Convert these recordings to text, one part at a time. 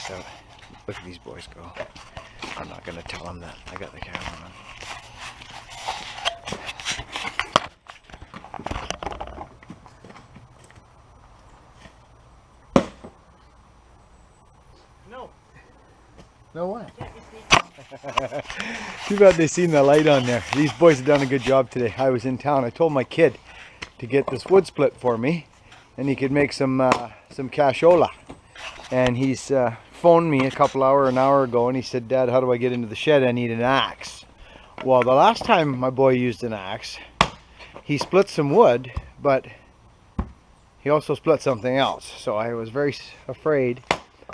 this out. Look at these boys go. I'm not going to tell them that I got the camera on. No what? Too bad they seen the light on there. These boys have done a good job today. I was in town. I told my kid to get this wood split for me, and he could make some cashola. And he's phoned me an hour ago, and he said, "Dad, how do I get into the shed? I need an axe." Well, the last time my boy used an axe, he split some wood, but he also split something else. So I was very afraid.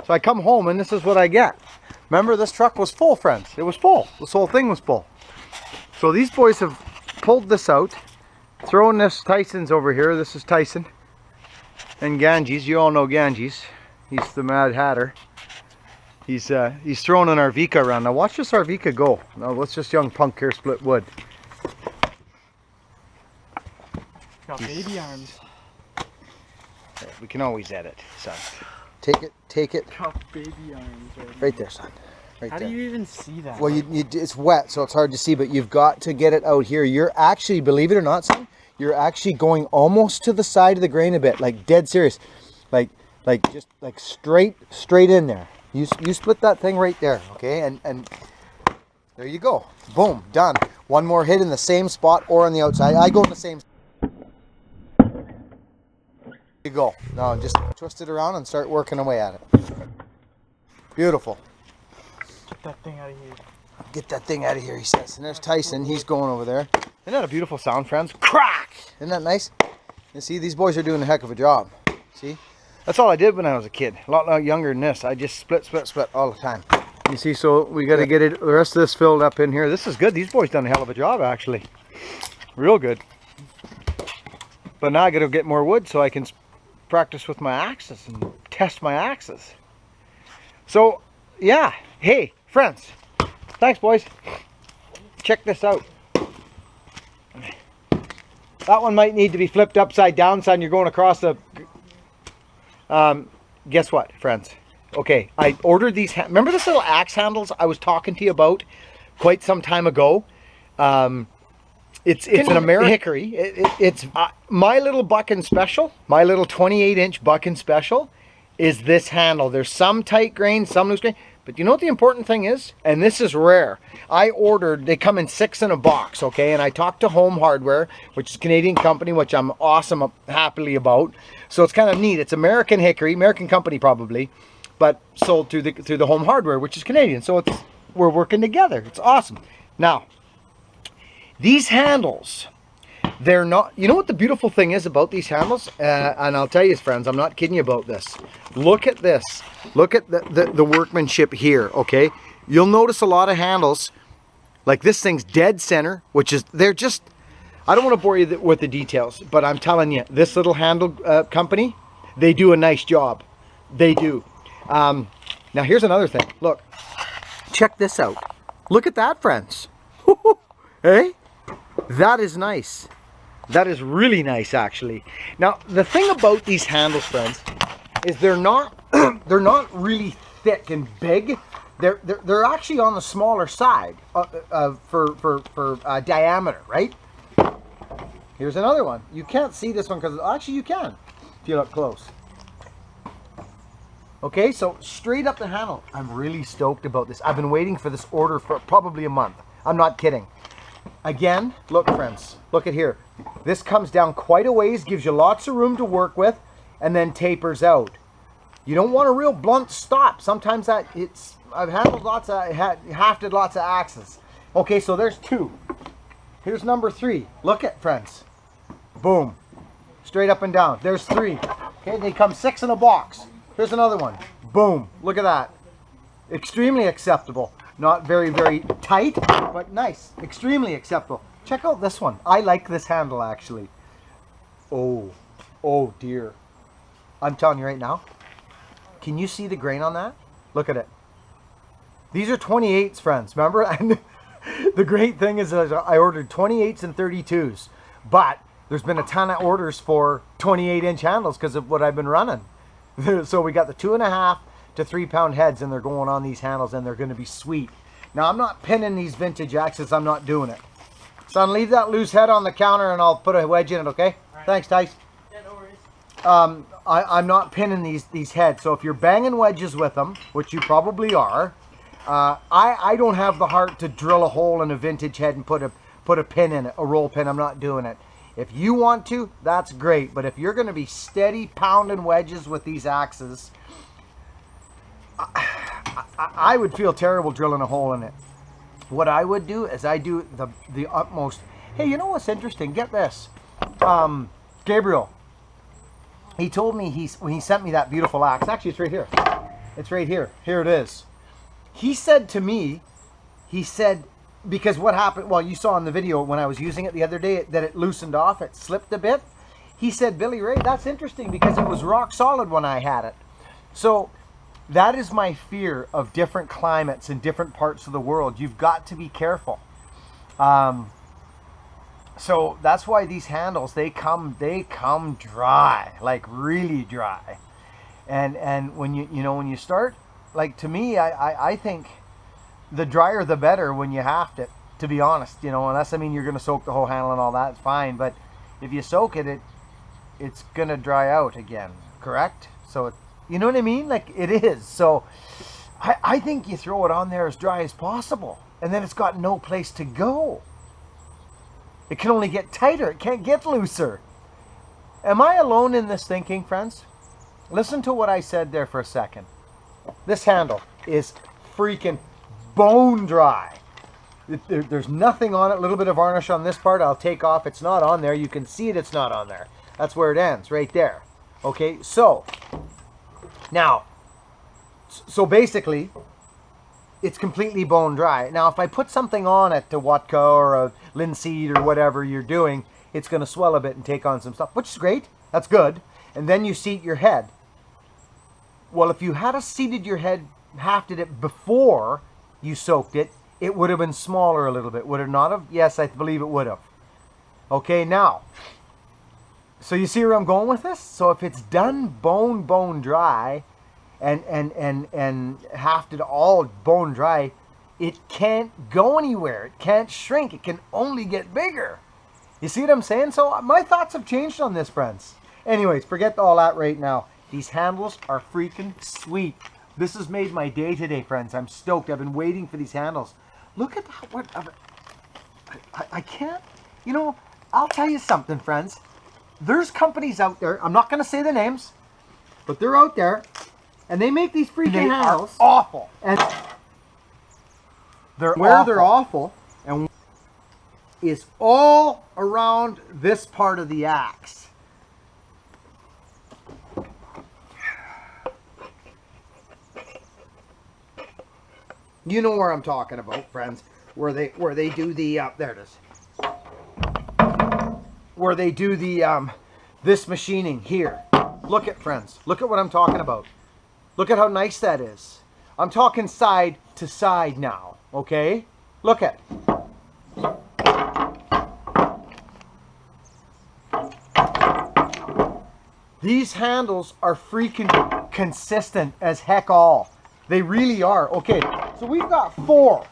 So I come home, and this is what I get. Remember, this truck was full, friends. It was full. This whole thing was full. So these boys have pulled this out, thrown this. Tyson's over here. This is Tyson. And Ganges. You all know Ganges. He's the Mad Hatter. He's throwing an Arvika around. Now watch this Arvika go. Now let's just young punk here split wood. Got baby arms. We can always edit, son. Take it. Got baby arms. Right there, son. Right How there. do you even see that? Well, it's wet, so it's hard to see, but you've got to get it out here. You're actually, believe it or not, son, you're actually going almost to the side of the grain a bit, like dead serious. Like just like straight in there. You split that thing right there, okay? And there you go. Boom, done. One more hit in the same spot or on the outside. I go in the same. You go. Now just twist it around and start working away at it. Beautiful. Get that thing out of here. Get that thing out of here, he says. And there's Tyson. He's going over there. Isn't that a beautiful sound, friends? Crack! Isn't that nice? You see, these boys are doing a heck of a job. See? That's all I did when I was a kid. A lot younger than this. I just split all the time. You see, so we got to get the rest of this filled up in here. This is good. These boys done a hell of a job, actually. Real good. But now I got to get more wood so I can practice with my axes and test my axes. So, yeah. Hey, friends. Thanks, boys. Check this out. That one might need to be flipped upside down, son. You're going across the... guess what, friends? Okay, I ordered these... Remember this little axe handles I was talking to you about quite some time ago? It's an American hickory. It's my little bucking special. My little 28-inch bucking special is this handle. There's some tight grain, some loose grain. But you know what the important thing is? And this is rare. I ordered, they come in 6 in a box, okay? And I talked to Home Hardware, which is a Canadian company, which I'm happily about. So it's kind of neat. It's American hickory, American company probably, but sold through the Home Hardware, which is Canadian. So we're working together. It's awesome. Now, these handles, they're not, you know what the beautiful thing is about these handles? And I'll tell you, friends, I'm not kidding you about this. Look at this. Look at the workmanship here, okay? You'll notice a lot of handles, like this thing's dead center, which is, they're just, I don't want to bore you with the details, but I'm telling you, this little handle company, they do a nice job. They do. Now here's another thing. Look, check this out. Look at that, friends. Hey? That is nice. That is really nice, actually. Now, the thing about these handles, friends, is they're not really thick and big. They're actually on the smaller side for diameter, right? Here's another one. You can't see this one because actually you can if you look close. Okay, so straight up the handle. I'm really stoked about this. I've been waiting for this order for probably a month. I'm not kidding. Again, look, friends, look at here. This comes down quite a ways, gives you lots of room to work with, and then tapers out. You don't want a real blunt stop. Sometimes I've handled hafted lots of axes. Okay, so there's 2. Here's number 3. Look at, friends. Boom. Straight up and down. There's 3. Okay, they come 6 in a box. Here's another one. Boom. Look at that. Extremely acceptable. Not very, very tight, but nice. Extremely acceptable. Check out this one. I like this handle, actually. Oh dear. I'm telling you right now. Can you see the grain on that? Look at it. These are 28s, friends. Remember? And the great thing is that I ordered 28s and 32s. But there's been a ton of orders for 28-inch handles because of what I've been running. So we got the 2.5, to 3 pound heads, and they're going on these handles, and they're going to be sweet. Now, I'm not pinning these vintage axes. I'm not doing it. Son, leave that loose head on the counter, and I'll put a wedge in it, okay? Right. Thanks, Tice. Yeah, no worries. I'm not pinning these heads, so if you're banging wedges with them, which you probably are, I don't have the heart to drill a hole in a vintage head and put a pin in it, a roll pin. I'm not doing it. If you want to, that's great, but if you're going to be steady pounding wedges with these axes, I would feel terrible drilling a hole in it. What I would do is I do the utmost. Hey, you know what's interesting? Get this. Gabriel, he told me when he sent me that beautiful axe. Actually, it's right here. It's right here. Here it is. He said to me, because what happened, well, you saw in the video when I was using it the other day, that it loosened off, it slipped a bit. He said, Billy Ray, that's interesting because it was rock solid when I had it. So that is my fear of different climates in different parts of the world. You've got to be careful. So that's why these handles, they come dry, like really dry. And when when you start, like, to me, I think the drier the better when you haft it, to be honest, unless, I mean, you're going to soak the whole handle and all that, it's fine. But if you soak it, it's going to dry out again, correct? So, you know what I mean? Like, it is. So I think you throw it on there as dry as possible, and then it's got no place to go. It can only get tighter. It can't get looser. Am I alone in this thinking, friends? Listen to what I said there for a second. This handle is freaking bone dry. There's nothing on it. A little bit of varnish on this part I'll take off. It's not on there. You can see it's not on there. That's where it ends, right there. Okay, so now, so basically, it's completely bone dry. Now, if I put something on it, to Watka or a linseed or whatever you're doing, it's going to swell a bit and take on some stuff, which is great. That's good. And then you seat your head. Well, if you had seated your head, hafted it before you soaked it, it would have been smaller a little bit. Would it not have? Yes, I believe it would have. Okay, now, so you see where I'm going with this? So if it's done bone dry and hafted all bone dry, it can't go anywhere. It can't shrink. It can only get bigger. You see what I'm saying? So my thoughts have changed on this, friends. Anyways, forget all that right now. These handles are freaking sweet. This has made my day today, friends. I'm stoked. I've been waiting for these handles. Look at that. What? I can't. I'll tell you something, friends. There's companies out there. I'm not going to say the names, but they're out there, and they make these freaking handles. Are awful. And they're awful, and is all around this part of the axe. You know where I'm talking about, friends. Where they do the there it is. Where they do the this machining here. Look at, friends. Look at what I'm talking about. Look at how nice that is. I'm talking side to side now. Okay? Look at. These handles are freaking consistent as heck all. They really are. Okay, so we've got 4.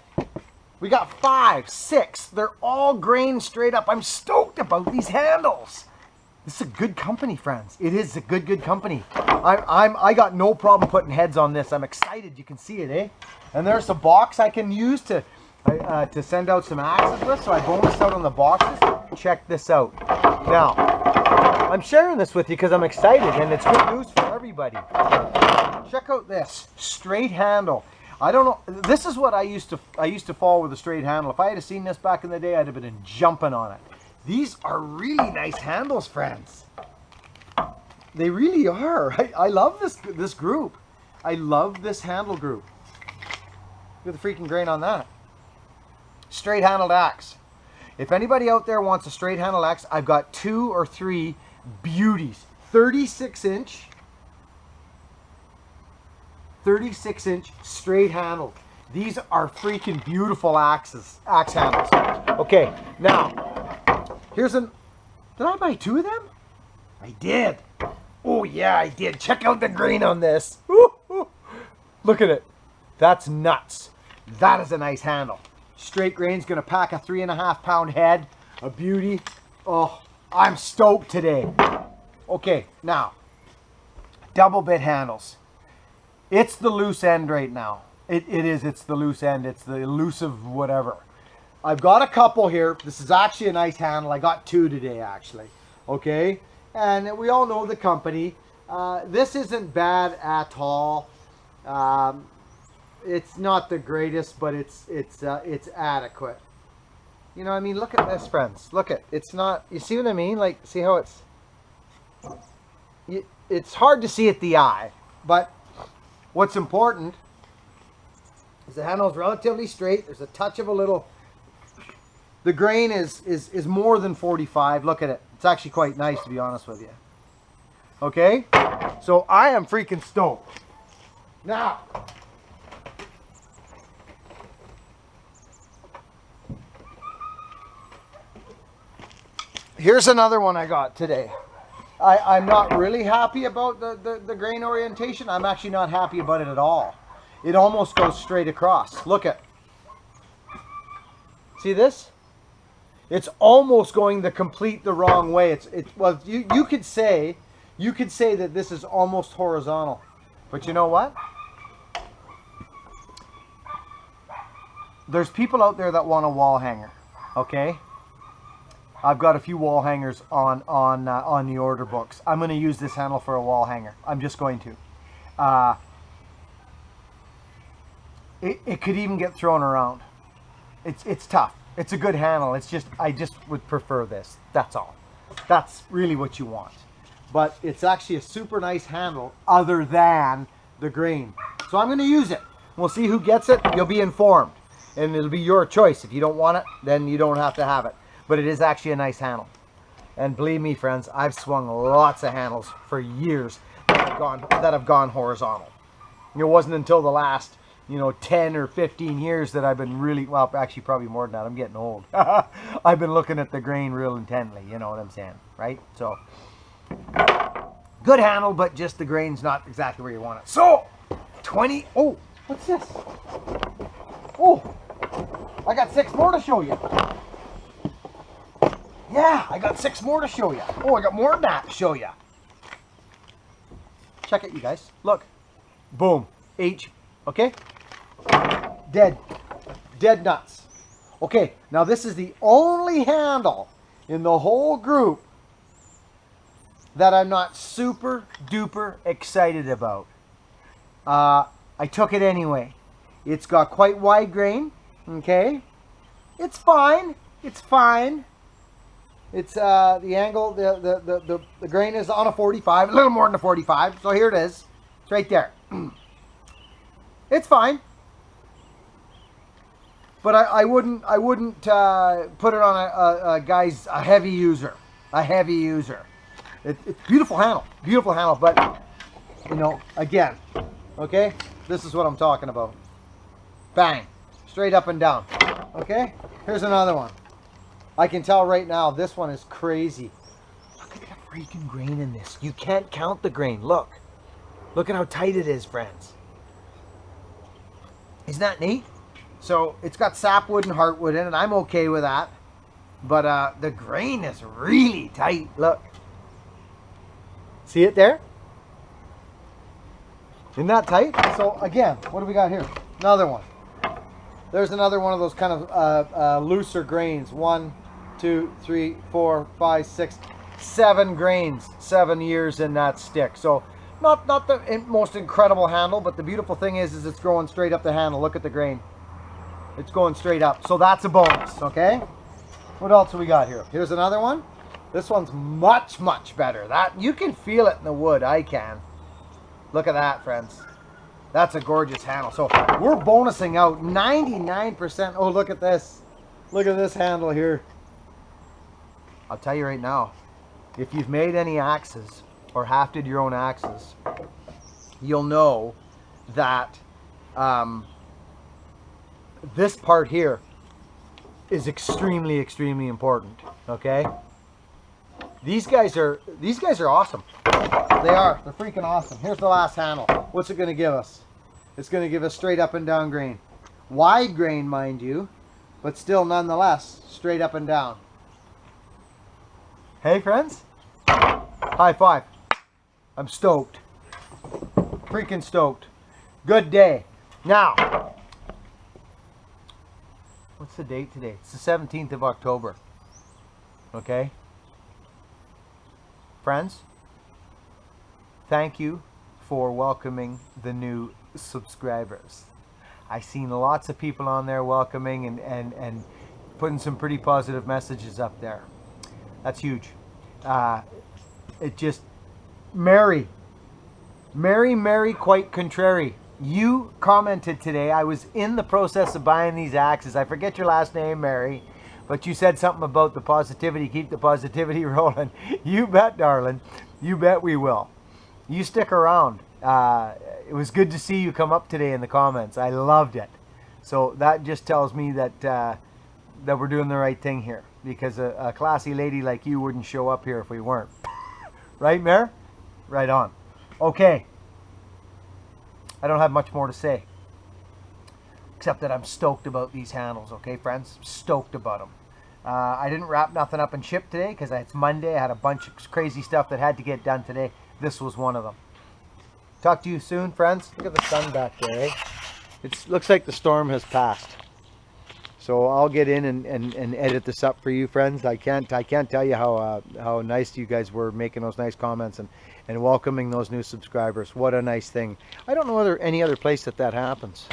We got 5, 6. They're all grained straight up. I'm stoked about these handles. This is a good company, friends. It is a good company. I got no problem putting heads on this. I'm excited. You can see it, eh? And there's a box I can use to send out some axes with. So I bonus out on the boxes. Check this out. Now, I'm sharing this with you because I'm excited, and it's good news for everybody. Check out this straight handle. I don't know. This is what I used to fall with a straight handle. If I had seen this back in the day, I'd have been jumping on it. These are really nice handles, friends. They really are. I love this group. I love this handle group. Look at the freaking grain on that. Straight handled axe. If anybody out there wants a straight handled axe, I've got 2 or 3 beauties. 36-inch straight handled. These are freaking beautiful axe handles. Okay, now here's did I buy 2 of them? I did. Oh yeah, I did. Check out the grain on this. Ooh, ooh. Look at it. That's nuts. That is a nice handle. Straight grain's gonna pack a 3.5 pound head. A beauty. Oh, I'm stoked today. Okay, now, double bit handles. It's the loose end right now. It's the loose end. It's the elusive whatever. I've got a couple here. This is actually a nice handle. I got 2 today, actually. Okay, and we all know the company. This isn't bad at all. It's not the greatest, but it's adequate. You know what I mean? Look at this, friends. Look at it's not. You see what I mean? Like, see how it's hard to see at the eye, but what's important is the handle is relatively straight. There's a touch of a little. The grain is more than 45. Look at it. It's actually quite nice, to be honest with you. Okay, so I am freaking stoked. Now, here's another one I got today. I'm not really happy about the grain orientation. I'm actually not happy about it at all. It almost goes straight across. Look at. See this? It's almost going the wrong way. Well, you could say that this is almost horizontal. But you know what? There's people out there that want a wall hanger, okay? I've got a few wall hangers on the order books. I'm going to use this handle for a wall hanger. I'm just going to. It could even get thrown around. It's tough. It's a good handle. It's just, I just would prefer this. That's all. That's really what you want. But it's actually a super nice handle other than the grain. So I'm going to use it. We'll see who gets it. You'll be informed. And it'll be your choice. If you don't want it, then you don't have to have it. But it is actually a nice handle. And believe me, friends, I've swung lots of handles for years that have gone horizontal. It wasn't until the last, 10 or 15 years that I've been really, well, actually probably more than that. I'm getting old. I've been looking at the grain real intently. You know what I'm saying, right? So, good handle, but just the grain's not exactly where you want it. So, 20, oh, what's this? Oh, I got 6 more to show you. Yeah, I got 6 more to show you. Oh, I got more than that to show you. Check it, you guys. Look. Boom. H. Okay? Dead nuts. Okay, now this is the only handle in the whole group that I'm not super duper excited about. I took it anyway. It's got quite wide grain. Okay? It's fine. It's fine. It's the angle, the grain is on a 45, a little more than a 45. So here it is. It's right there. It's fine. But I wouldn't put it on a heavy user. A heavy user. It's beautiful handle. Beautiful handle. But, again, okay? This is what I'm talking about. Bang. Straight up and down. Okay? Here's another one. I can tell right now, this one is crazy. Look at the freaking grain in this. You can't count the grain. Look. Look at how tight it is, friends. Isn't that neat? So, it's got sapwood and heartwood in it. I'm okay with that. But the grain is really tight. Look. See it there? Isn't that tight? So, again, what do we got here? Another one. There's another one of those kind of looser grains. 1, 2, 3, 4, 5, 6, 7 grains. 7 years in that stick. So not the most incredible handle, but the beautiful thing is it's going straight up the handle. Look at the grain. It's going straight up. So that's a bonus, okay? What else have we got here? Here's another one. This one's much, much better. That you can feel it in the wood. I can. Look at that, friends. That's a gorgeous handle. So we're bonusing out 99%. Oh, look at this. Look at this handle here. I'll tell you right now, if you've made any axes or hafted your own axes, you'll know that this part here is extremely, extremely important. Okay? These guys are awesome. They are. They're freaking awesome. Here's the last handle. What's it going to give us? It's going to give us straight up and down grain. Wide grain, mind you, but still nonetheless straight up and down. Hey friends, high five. I'm stoked. Freaking stoked. Good day. Now, what's the date today? It's the 17th of October. Okay? Friends, thank you for welcoming the new subscribers. I've seen lots of people on there welcoming and putting some pretty positive messages up there. That's huge. It just, Mary, quite contrary. You commented today, I was in the process of buying these axes. I forget your last name, Mary, but you said something about the positivity, keep the positivity rolling. You bet, darling. You bet we will. You stick around. It was good to see you come up today in the comments. I loved it. So that just tells me that that we're doing the right thing here, because a classy lady like you wouldn't show up here if we weren't. Right, Mare? Right on. Okay. I don't have much more to say, except that I'm stoked about these handles, okay, friends? Stoked about them. I didn't wrap nothing up and ship today because it's Monday. I had a bunch of crazy stuff that had to get done today. This was one of them. Talk to you soon, friends. Look at the sun back there, eh? It looks like the storm has passed. So I'll get in and edit this up for you, friends. I can't tell you how nice you guys were making those nice comments and welcoming those new subscribers. What a nice thing. I don't know any other place that happens.